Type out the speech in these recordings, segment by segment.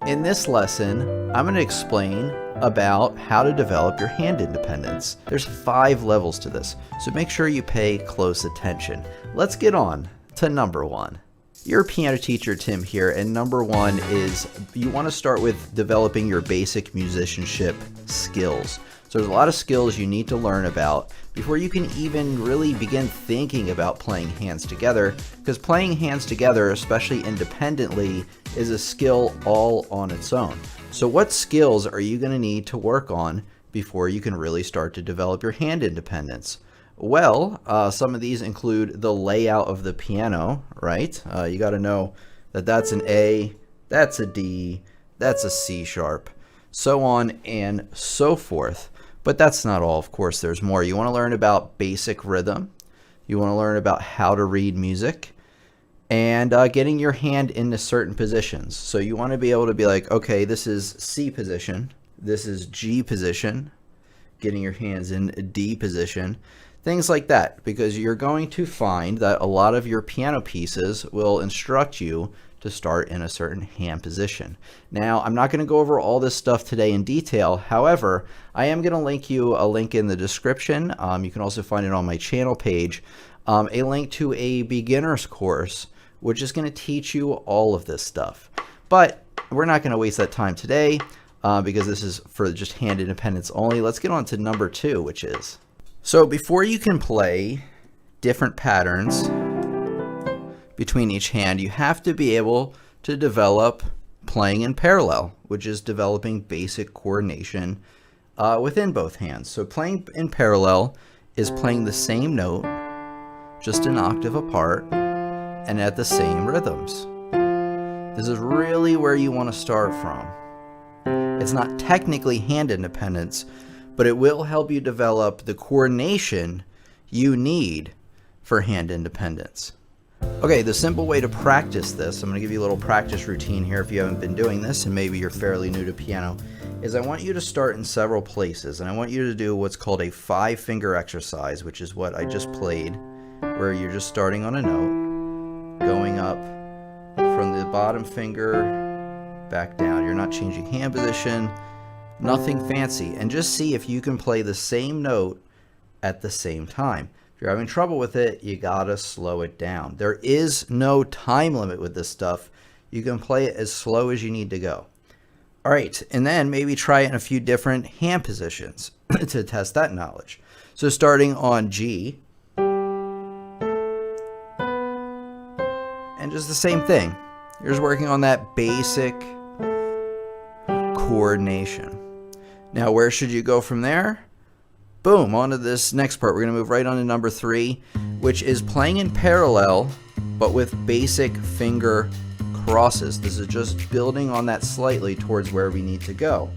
In this lesson, I'm going to explain about how to develop your hand independence. There's 5 levels to this, so make sure you pay close attention. Let's get on to number 1. Your piano teacher, Tim here, and number 1 is you want to start with developing your basic musicianship skills. So there's a lot of skills you need to learn about before you can even really begin thinking about playing hands together, because playing hands together, especially independently, is a skill all on its own. So what skills are you going to need to work on before you can really start to develop your hand independence? Well, some of these include the layout of the piano, right? You got to know that that's an A, that's a D, that's a C sharp, so on and so forth. But that's not all, of course, there's more. You want to learn about basic rhythm. You want to learn about how to read music and getting your hand into certain positions. So you want to be able to be like, okay, this is C position, this is G position, getting your hands in D position, things like that, because you're going to find that a lot of your piano pieces will instruct you to start in a certain hand position. Now, I'm not going to go over all this stuff today in detail. However, I am going to link you a link in the description. You can also find it on my channel page, a link to a beginner's course, which is going to teach you all of this stuff. But we're not going to waste that time today because this is for just hand independence only. Let's get on to number 2, which is, so before you can play different patterns between each hand, you have to be able to develop playing in parallel, which is developing basic coordination within both hands. So playing in parallel is playing the same note, just an octave apart, and at the same rhythms. This is really where you want to start from. It's not technically hand independence, but it will help you develop the coordination you need for hand independence. Okay, the simple way to practice this, I'm going to give you a little practice routine here if you haven't been doing this and maybe you're fairly new to piano, is I want you to start in several places, and I want you to do what's called a 5-finger exercise, which is what I just played, where you're just starting on a note, going up from the bottom finger back down. You're not changing hand position, nothing fancy, and just see if you can play the same note at the same time. If you're having trouble with it, you gotta slow it down. There is no time limit with this stuff. You can play it as slow as you need to go. All right, and then maybe try it in a few different hand positions to test that knowledge. So starting on G, and just the same thing. You're just working on that basic coordination. Now, where should you go from there? Boom, on to this next part. We're going to move right on to number 3, which is playing in parallel, but with basic finger crosses. This is just building on that slightly towards where we need to go.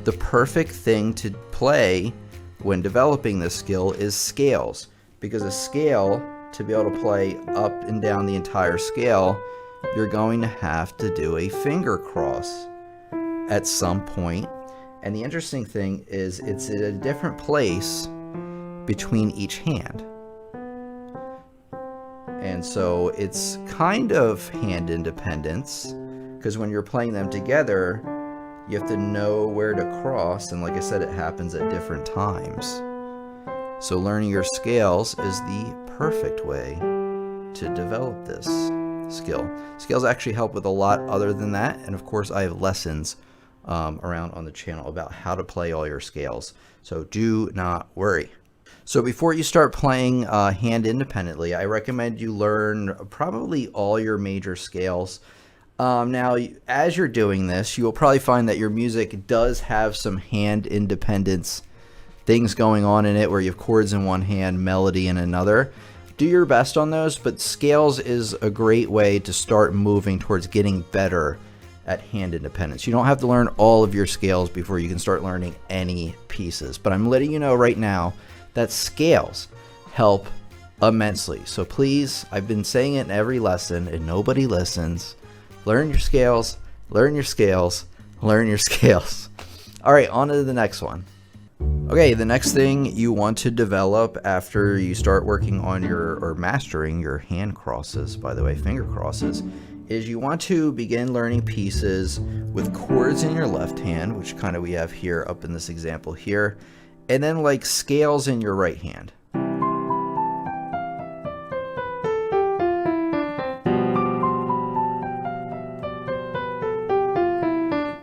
The perfect thing to play when developing this skill is scales, because a scale, to be able to play up and down the entire scale, you're going to have to do a finger cross at some point. And the interesting thing is it's at a different place between each hand. And so it's kind of hand independence, because when you're playing them together, you have to know where to cross. And like I said, it happens at different times. So learning your scales is the perfect way to develop this skill. Scales actually help with a lot other than that. And of course, I have lessons around on the channel about how to play all your scales, so do not worry. So before you start playing hand independently, I recommend you learn probably all your major scales. Now, as you're doing this, you will probably find that your music does have some hand independence things going on in it, where you have chords in one hand, melody in another. Do your best on those, but scales is a great way to start moving towards getting better at hand independence. You don't have to learn all of your scales before you can start learning any pieces, but I'm letting you know right now that scales help immensely. So please, I've been saying it in every lesson and nobody listens. Learn your scales, learn your scales, learn your scales. All right, on to the next one. Okay, the next thing you want to develop after you start working on your, or mastering your hand crosses, by the way, finger crosses, is you want to begin learning pieces with chords in your left hand, which kind of we have here up in this example here, and then like scales in your right hand.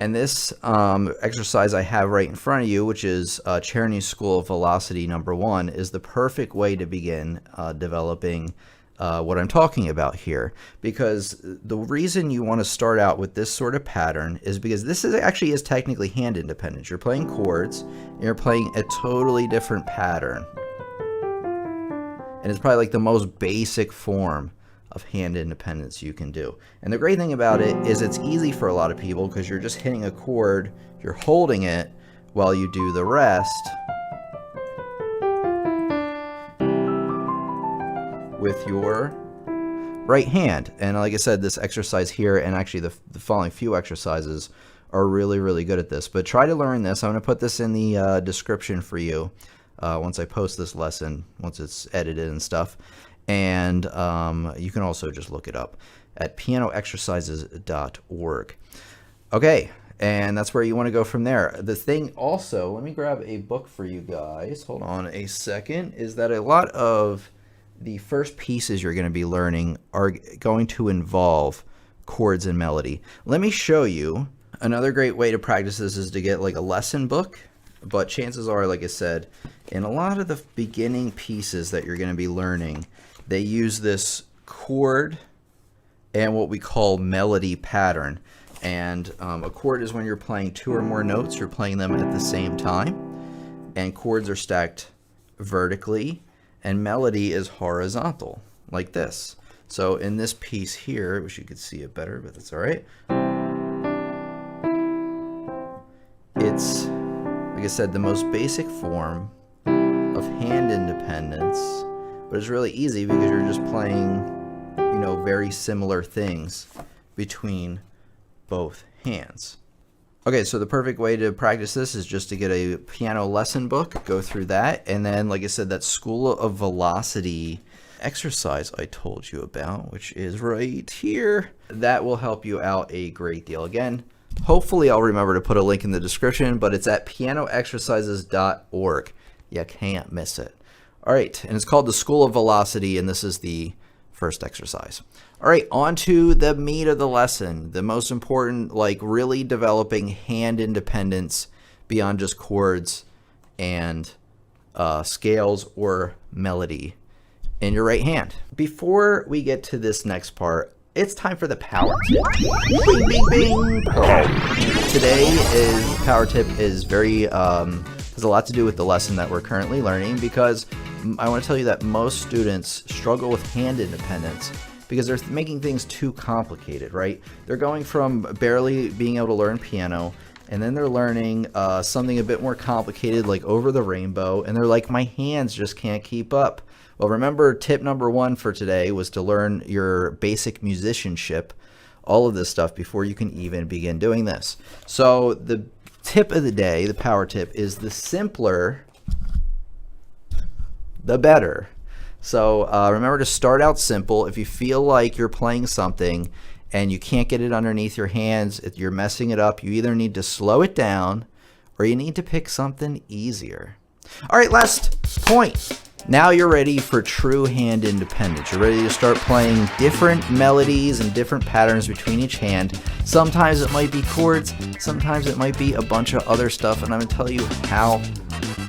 And this exercise I have right in front of you, which is Cherny School of Velocity #1, is the perfect way to begin developing what I'm talking about here. Because the reason you want to start out with this sort of pattern is because this actually is technically hand independent. You're playing chords, and you're playing a totally different pattern. And it's probably like the most basic form of hand independence you can do. And the great thing about it is it's easy for a lot of people because you're just hitting a chord, you're holding it while you do the rest with your right hand. And like I said, this exercise here and actually the following few exercises are really, really good at this. But try to learn this. I'm going to put this in the description for you once I post this lesson, once it's edited and stuff. And you can also just look it up at pianoexercises.org. Okay, and that's where you want to go from there. The thing also, let me grab a book for you guys. Hold on a second. Is that a lot of the first pieces you're going to be learning are going to involve chords and melody. Let me show you. Another great way to practice this is to get like a lesson book. But chances are, like I said, in a lot of the beginning pieces that you're going to be learning, they use this chord and what we call melody pattern. And a chord is when you're playing two or more notes, you're playing them at the same time. And chords are stacked vertically, and melody is horizontal, like this. So in this piece here, I wish you could see it better, but that's all right. It's, like I said, the most basic form of hand independence. But it's really easy because you're just playing, you know, very similar things between both hands. Okay, so the perfect way to practice this is just to get a piano lesson book, go through that, and then, like I said, that School of Velocity exercise I told you about, which is right here, that will help you out a great deal. Again, hopefully I'll remember to put a link in the description, but it's at pianoexercises.org. You can't miss it. All right, and it's called the School of Velocity, and this is the first exercise. All right, on to the meat of the lesson, the most important, like really developing hand independence beyond just chords and scales or melody in your right hand. Before we get to this next part, it's time for the power tip. Bing, bing, bing. Today's power tip is very has a lot to do with the lesson that we're currently learning, because I want to tell you that most students struggle with hand independence because they're making things too complicated, right? They're going from barely being able to learn piano, and then they're learning something a bit more complicated like Over the Rainbow, and they're like, my hands just can't keep up. Well, remember, tip #1 for today was to learn your basic musicianship, all of this stuff, before you can even begin doing this. So the tip of the day, the power tip, is the simpler the better. So remember to start out simple. If you feel like you're playing something and you can't get it underneath your hands, if you're messing it up, you either need to slow it down or you need to pick something easier. All right, last point. Now you're ready for true hand independence. You're ready to start playing different melodies and different patterns between each hand. Sometimes it might be chords, sometimes it might be a bunch of other stuff, and I'm going to tell you how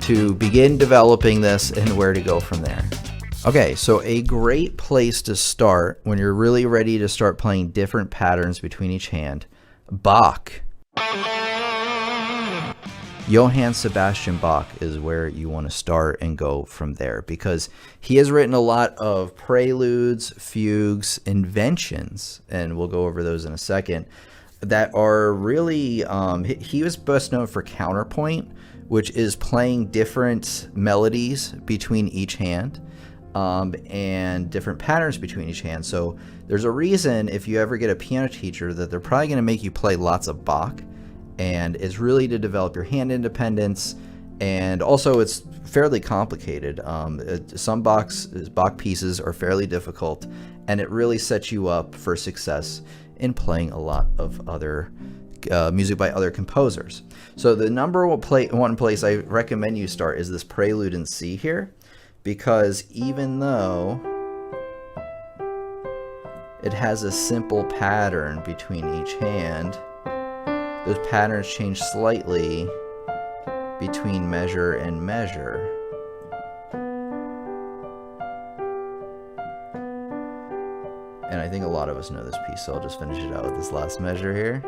to begin developing this and where to go from there. Okay, so a great place to start when you're really ready to start playing different patterns between each hand, Bach. Johann Sebastian Bach is where you want to start and go from there, because he has written a lot of preludes, fugues, inventions, and we'll go over those in a second, that are really, he was best known for counterpoint, which is playing different melodies between each hand and different patterns between each hand. So there's a reason if you ever get a piano teacher that they're probably going to make you play lots of Bach, and it's really to develop your hand independence, and also it's fairly complicated. Some Bach pieces are fairly difficult, and it really sets you up for success in playing a lot of other music by other composers. So the number one place I recommend you start is this Prelude in C here, because even though it has a simple pattern between each hand, those patterns change slightly between measure and measure. And I think a lot of us know this piece, so I'll just finish it out with this last measure here.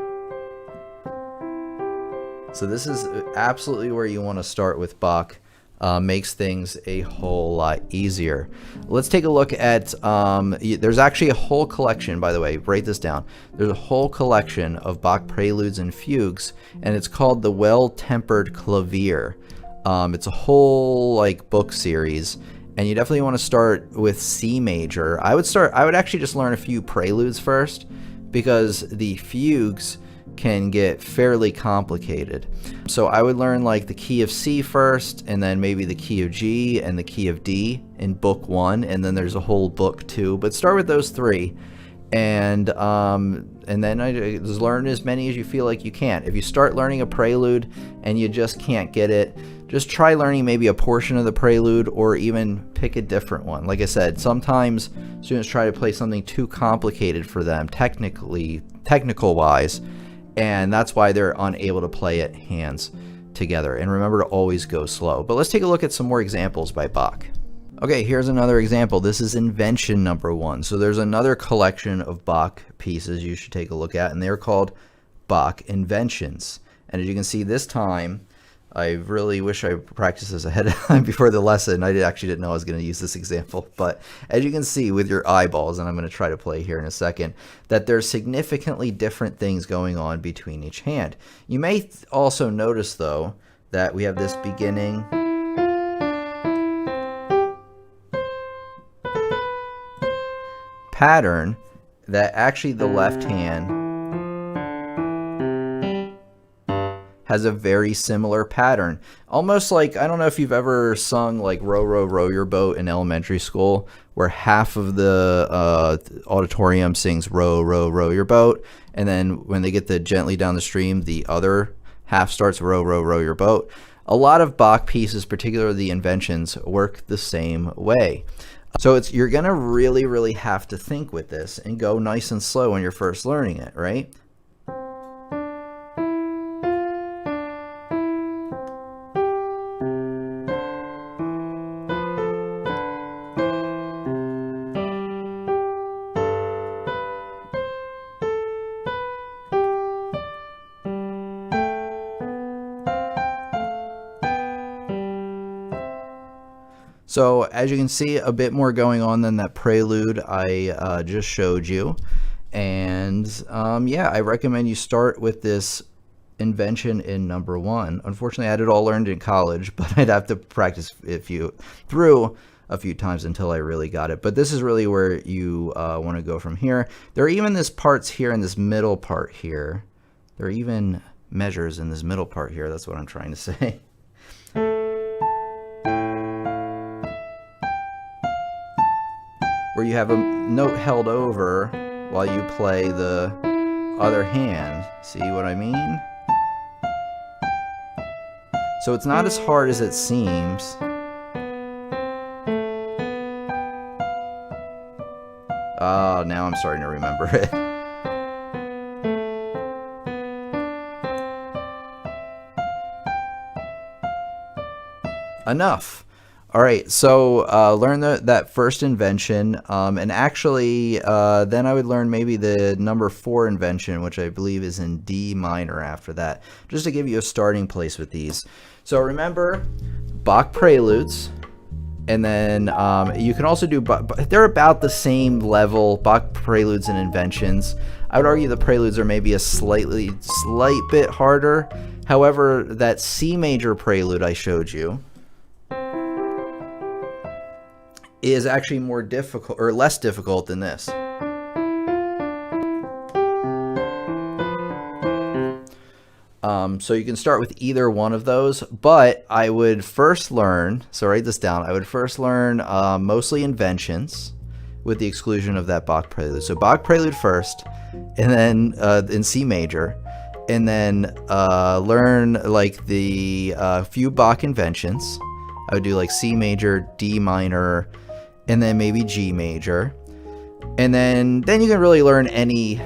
So this is absolutely where you want to start with Bach. Makes things a whole lot easier. Let's take a look at, there's actually a whole collection, by the way, write this down. There's a whole collection of Bach preludes and fugues, and it's called the Well-Tempered Clavier. It's a whole like book series, and you definitely want to start with C major. I would actually just learn a few preludes first, because the fugues can get fairly complicated. So I would learn like the key of C first, and then maybe the key of G and the key of D in book 1, and then there's a whole book 2. But start with those 3, and then I just learn as many as you feel like you can. If you start learning a prelude and you just can't get it, just try learning maybe a portion of the prelude, or even pick a different one. Like I said, sometimes students try to play something too complicated for them, technical wise, and that's why they're unable to play it hands together. And remember to always go slow. But let's take a look at some more examples by Bach. Okay, here's another example. This is Invention number 1. So there's another collection of Bach pieces you should take a look at, and they're called Bach Inventions. And as you can see, this time, I really wish I practiced this ahead of time before the lesson. I actually didn't know I was going to use this example. But as you can see with your eyeballs, and I'm going to try to play here in a second, that there's significantly different things going on between each hand. You may also notice, though, that we have this beginning pattern that actually the left hand has a very similar pattern. Almost like, I don't know if you've ever sung like Row, Row, Row Your Boat in elementary school, where half of the auditorium sings Row, Row, Row Your Boat, and then when they get the Gently Down the Stream, the other half starts Row, Row, Row Your Boat. A lot of Bach pieces, particularly the Inventions, work the same way. So you're gonna really, really have to think with this and go nice and slow when you're first learning it, right? So as you can see, a bit more going on than that prelude I just showed you. And yeah, I recommend you start with this Invention in number 1. Unfortunately, I had it all learned in college, but I'd have to practice through a few times until I really got it. But this is really where you want to go from here. There are even this parts here in this middle part here. There are even measures in this middle part here. That's what I'm trying to say. Where you have a note held over while you play the other hand. See what I mean? So it's not as hard as it seems. Oh, now I'm starting to remember it. Enough. All right, so learn that first invention, and actually then I would learn maybe the number 4 invention, which I believe is in D minor after that, just to give you a starting place with these. So remember, Bach preludes, and then you can also do, they're about the same level, Bach preludes and inventions. I would argue the preludes are maybe a slight bit harder. However, that C major prelude I showed you is actually more difficult, or less difficult than this. So you can start with either one of those, but I would first learn, so write this down, I would first learn mostly inventions, with the exclusion of that Bach prelude. So Bach prelude first, and then in C major, and then learn like the few Bach inventions. I would do like C major, D minor, and then maybe G major. And then you can really learn any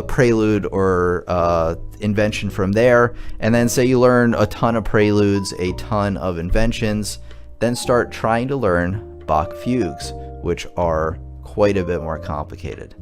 prelude or invention from there. And then say you learn a ton of preludes, a ton of inventions, then start trying to learn Bach fugues, which are quite a bit more complicated.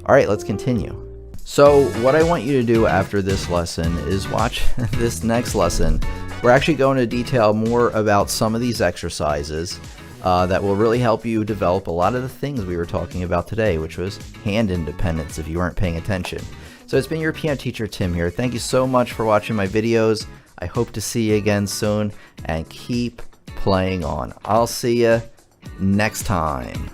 All right, let's continue. So what I want you to do after this lesson is watch this next lesson. We're actually going to detail more about some of these exercises that will really help you develop a lot of the things we were talking about today, which was hand independence if you weren't paying attention. So it's been your piano teacher, Tim here. Thank you so much for watching my videos. I hope to see you again soon, and keep playing on. I'll see you next time.